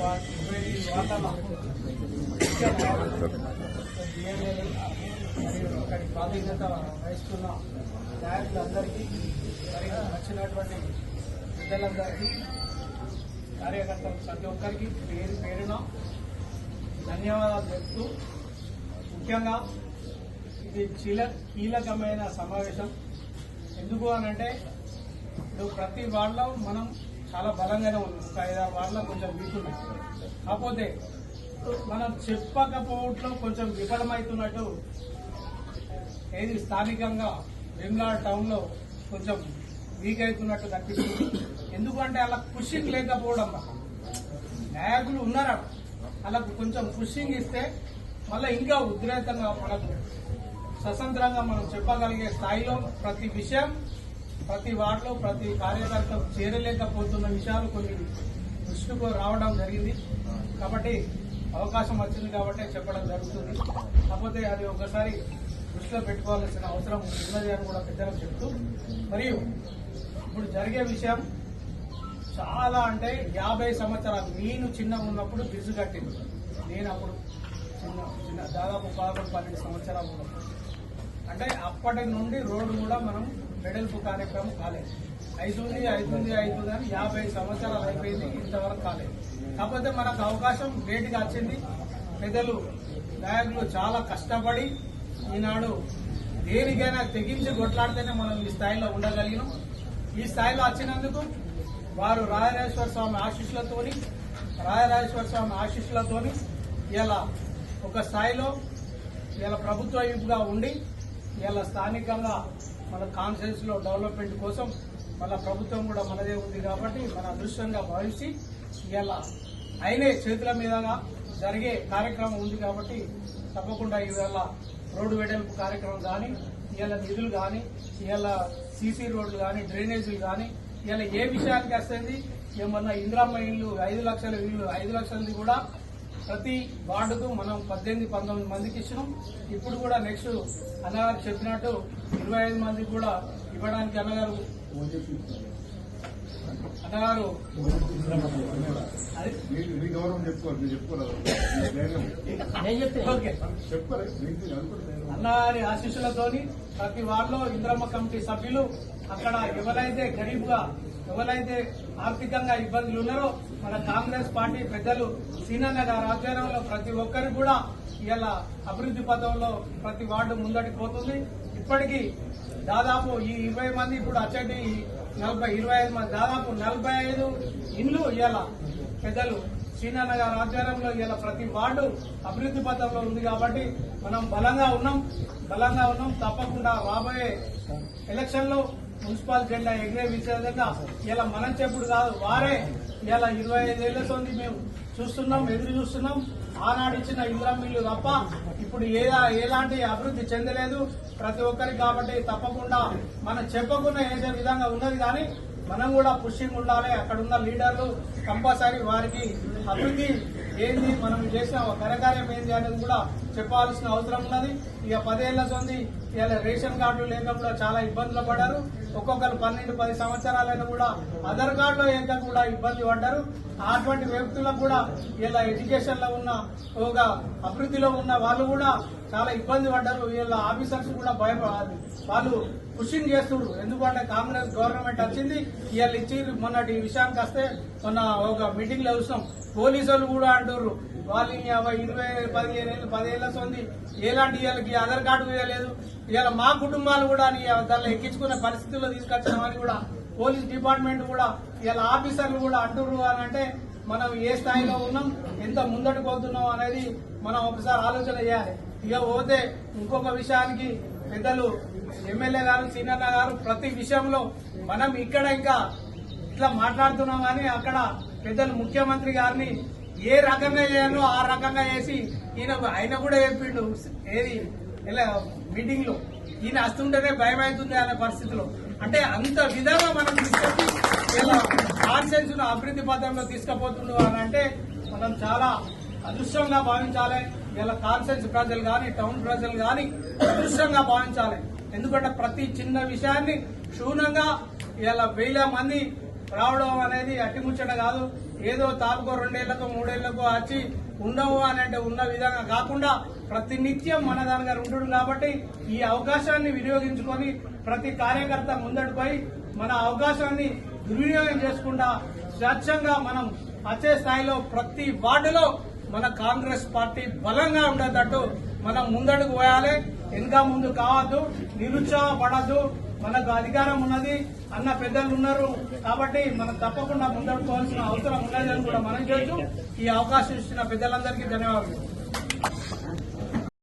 మరియు అక్కడి ప్రాధాన్యత వహిస్తున్న నాయకులందరికీ మరియు వచ్చినటువంటి పెద్దలందరికీ కార్యకర్తలు ప్రతి ఒక్కరికి పేరు పేరున ధన్యవాదాలు చెప్తూ, ముఖ్యంగా ఇది కీలకమైన సమావేశం. ఎందుకు అనంటే ఇప్పుడు ప్రతి వార్డులో మనం చాలా బలంగానే ఉన్నాం, ఒక 5-6 వార్డులో కొంచెం వీక్ ఉన్నాయి. కాకపోతే మనం చెప్పకపోవట్లో కొంచెం విఫలమవుతున్నట్టు ఏది స్థానికంగా వేములవాడ టౌన్లో కొంచెం వీక్ అవుతున్నట్టు కనిపిస్తుంది. ఎందుకంటే అలా పుషింగ్ లేకపోవడం వల్ల నాయకులు ఉన్నారు, వాళ్ళకు కొంచెం పుషింగ్ ఇస్తే మళ్ళీ ఇంకా ఉద్రేకంగా మనకు స్వతంత్రంగా మనం చెప్పగలిగే స్థాయిలో ప్రతి విషయం ప్రతి వార్డులో ప్రతి కార్యకర్త చేరలేకపోతున్న విషయాలు కొన్ని దృష్టికి రావడం జరిగింది. కాబట్టి అవకాశం వచ్చింది కాబట్టి చెప్పడం జరుగుతుంది. కాకపోతే అది ఒకసారి దృష్టిలో పెట్టుకోవాల్సిన అవసరం ఉన్నది అని కూడా పెద్దలకు చెప్తూ, మరియు ఇప్పుడు జరిగే విషయం చాలా అంటే 50 సంవత్సరాలు నేను చిన్నగా ఉన్నప్పుడు బిజు కట్టింది. నేను అప్పుడు చిన్న దాదాపు 11-12 సంవత్సరాలు ఉన్నప్పుడు, అంటే అప్పటి నుండి రోడ్డు కూడా మనం వెడల్పు కార్యక్రమం కాలేదు. అవుతుంది అని 50 సంవత్సరాలు అయిపోయింది, ఇంతవరకు కాలేదు. కాకపోతే మనకు అవకాశం లేటుగా వచ్చింది. పెద్దలు నాయకులు చాలా కష్టపడి ఈనాడు దేనికైనా తెగించి కొట్లాడితేనే మనం ఈ స్థాయిలో ఉండగలిగినాం. ఈ స్థాయిలో వచ్చినందుకు వారు రాజరాజేశ్వర స్వామి ఆశీస్సులతోని ఇలా ఒక స్థాయిలో ఇలా ప్రభుత్వ వైపుగా ఉండి ఇలా స్థానికంగా మన కాన్ఫరెన్స్ లో డెవలప్మెంట్ కోసం మళ్ళా ప్రభుత్వం కూడా మనదే ఉంది కాబట్టి మన అదృష్టంగా భావించి ఇలా అయినే చేతుల మీదుగా జరిగే కార్యక్రమం ఉంది కాబట్టి తప్పకుండా ఇవాళ రోడ్డు వెడల్పు కార్యక్రమం కానీ, ఇలా నిధులు కానీ, ఇలా సీసీ రోడ్లు కానీ, డ్రైనేజీలు కానీ, ఇలా ఏ విషయానికి వస్తుంది ఏమన్నా ఇందిరమ్మ ఇల్లు 5 లక్షల ఇల్లు 5 లక్షలది కూడా ప్రతి వార్డుకు మనం 18-19 మందికి ఇచ్చినాం. ఇప్పుడు కూడా నెక్స్ట్ అన్నగారు చెప్పినట్టు 25 మందికి కూడా ఇవ్వడానికి అన్నగారు అన్నగారి ఆశీస్సులతోని ప్రతి వార్డులో ఇందిరమ్మ కమిటీ సభ్యులు అక్కడ ఎవరైతే గరీబ్గా ఎవరైతే ఆర్థికంగా ఇబ్బందులు ఉన్నారో మన కాంగ్రెస్ పార్టీ పెద్దలు సీనన్న గారి ఆధ్వర్యంలో ప్రతి ఒక్కరికి కూడా ఇలా అభివృద్ధి పథంలో ప్రతి వార్డు ముందటికి పోతుంది. ఇప్పటికీ దాదాపు ఈ 20 మంది ఇప్పుడు వచ్చేటి 25 మంది దాదాపు 45 ఇండ్లు ఇలా పెద్దలు సీనన్న గారి ఆధ్వర్యంలో ఇలా ప్రతి వార్డు అభివృద్ధి పథంలో ఉంది. కాబట్టి మనం బలంగా ఉన్నాం. తప్పకుండా రాబోయే ఎలక్షన్ లో మున్సిపల్ జెండా ఎగిరే విధంగా ఇలా మనం చెప్పుడు కాదు, వారే ఇలా 25 ఏళ్ల సొంది మేము ఎదురు చూస్తున్నాం. ఆనాడు ఇచ్చిన ఇందిరమ్మ ఇల్లు తప్ప ఇప్పుడు ఎలాంటి అభివృద్ధి చెందలేదు ప్రతి ఒక్కరికి. కాబట్టి తప్పకుండా మనం చెప్పకుండా వేసే విధంగా ఉన్నది, కానీ మనం కూడా పుషింగ్ ఉండాలి. అక్కడ ఉన్న లీడర్లు కంపల్సరీ వారికి అభివృద్ధి ఏంది, మనం చేసిన ఘనకార్యం ఏంది అనేది కూడా చెప్పాల్సిన అవసరం ఉన్నది. ఇక 10 ఏళ్ల సొంది ఇలా రేషన్ కార్డులు లేక కూడా చాలా ఇబ్బందులు పడ్డారు. ఒక్కొక్కరు 12-10 సంవత్సరాలైనా కూడా ఆధార్ కార్డులో లేక కూడా ఇబ్బంది పడ్డారు. అటువంటి వ్యక్తులకు కూడా ఇలా ఎడ్యుకేషన్ లో ఉన్న ఒక అభివృద్ధిలో ఉన్న వాళ్ళు కూడా చాలా ఇబ్బంది పడ్డారు. వీళ్ళ ఆఫీసర్స్ కూడా భయపడాలి, వాళ్ళు పుషింగ్ చేస్తున్నారు. ఎందుకంటే కాంగ్రెస్ గవర్నమెంట్ వచ్చింది, వీళ్ళు ఇచ్చి మొన్నటి విషయానికి వస్తే మొన్న ఒక మీటింగ్ లో చూసినాం. పోలీసులు కూడా అంటారు వాళ్ళు 20-15 ఏళ్ల సొంది ఎలాంటి వీళ్ళకి ఆధార్ కార్డు వేయలేదు, ఇవాళ మా కుటుంబాలు కూడా దానిలో ఎక్కించుకునే పరిస్థితుల్లో తీసుకొచ్చామని కూడా పోలీస్ డిపార్ట్మెంట్ కూడా ఇలా ఆఫీసర్లు కూడా అంటున్నారు. అని అంటే మనం ఏ స్థాయిలో ఉన్నాం, ఎంత ముందటికి పోతున్నాం అనేది మనం ఒకసారి ఆలోచన చేయాలి. ఇక పోతే ఇంకొక విషయానికి పెద్దలు ఎమ్మెల్యే గారు సీనన్న గారు ప్రతి విషయంలో మనం ఇక్కడ ఇంకా ఇట్లా మాట్లాడుతున్నాం, కానీ అక్కడ పెద్దలు ముఖ్యమంత్రి గారిని ఏ రకంగా చేయాలో ఆ రకంగా చేసి ఆయన కూడా చెప్పిండు ఏది ఇలా మీటింగ్ లో, ఈయన వస్తుంటేనే భయం అవుతుంది అనే పరిస్థితిలో. అంటే అంత విధంగా మనం తీసుకొచ్చి ఇలా కాన్సెన్స్ ను అభివృద్ధి పథంలో తీసుకుపోతుండ్రు అని అంటే మనం చాలా అదృష్టంగా భావించాలి. ఇలా కాన్సెన్స్ ప్రజలు కానీ టౌన్ ప్రజలు కానీ అదృష్టంగా భావించాలి. ఎందుకంటే ప్రతి చిన్న విషయాన్ని క్షుణ్ణంగా ఇలా 1000 మంది రావడం అనేది అట్టిముచ్చట కాదు. ఏదో తాపుకో 2 ఏళ్లకో 3 ఏళ్లకో వచ్చి ఉండవు అని అంటే ఉన్న విధంగా కాకుండా ప్రతినిత్యం మన దానిగా ఉంటుంది కాబట్టి ఈ అవకాశాన్ని వినియోగించుకొని ప్రతి కార్యకర్త ముందడుపోయి మన అవకాశాన్ని దుర్వినియోగం చేసుకుంటా స్వచ్ఛంగా మనం వచ్చే స్థాయిలో ప్రతి వార్డులో మన కాంగ్రెస్ పార్టీ బలంగా ఉండేటట్టు మనం ముందడుగు పోయాలి. ఇంకా ముందు కావద్దు, నిరుత్సాహపడద్దు. మనకు అధికారం ఉన్నది అన్న పెద్దలు ఉన్నారు కాబట్టి మనం తప్పకుండా ముందడుకోవాల్సిన అవసరం ఉన్నదని కూడా మనం చేయొచ్చు. ఈ అవకాశం ఇచ్చిన పెద్దలందరికీ ధన్యవాదాలు.